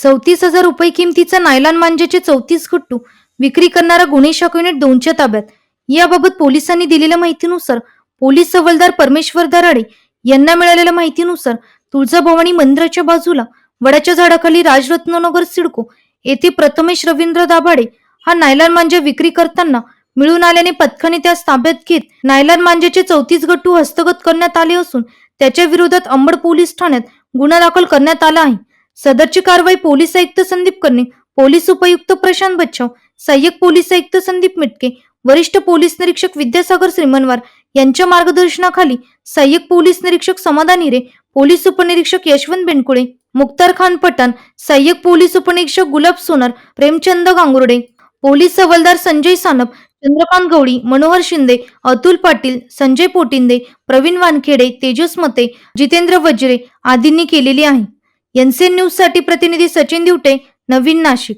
34,000 रुपये किमतीचा नायलॉन मांजाचे 34 गट्टू विक्री करणारा गुन्हे शाखा युनिट 2च्या ताब्यात. याबाबत पोलिसांनी दिलेल्या माहितीनुसार पोलीस हवालदार परमेश्वर दराडे यांना मिळालेल्या माहितीनुसार तुळजाभवानी मंदिराच्या बाजूला वडाच्या झाडाखाली राजरत्ननगर सिडको येथे प्रथमेश रवींद्र दाभाडे हा नायलॉन मांजा विक्री करताना मिळून आल्याने पथकाने त्यास ताब्यात घेत नायलॉन मांजाचे 34 गट्टू हस्तगत करण्यात आले असून त्याच्या विरोधात अंबड पोलीस ठाण्यात गुन्हा दाखल करण्यात आला आहे. सदरची कारवाई पोलीस आयुक्त संदीप कर्णे, पोलीस उपायुक्त प्रशांत बच्छाव, सहाय्यक पोलीस आयुक्त संदीप मिटके, वरिष्ठ पोलीस निरीक्षक विद्यासागर श्रीमनवार यांच्या मार्गदर्शनाखाली सहाय्यक पोलीस निरीक्षक समाधान हिरे, पोलीस उपनिरीक्षक यशवंत बेनकुळे, मुख्तार खान पठाण, सहाय्यक पोलीस उपनिरीक्षक गुलाब सोनार, प्रेमचंद गांगुर्डे, पोलीस हवालदार संजय सानप, चंद्रकांत गवळी, मनोहर शिंदे, अतुल पाटील, संजय पोटिंदे, प्रवीण वानखेडे, तेजस मते, जितेंद्र वज्रे आदींनी केलेली आहे. एनसीएन न्यूज साठी प्रतिनिधी सचिन दिवटे, नवीन नाशिक.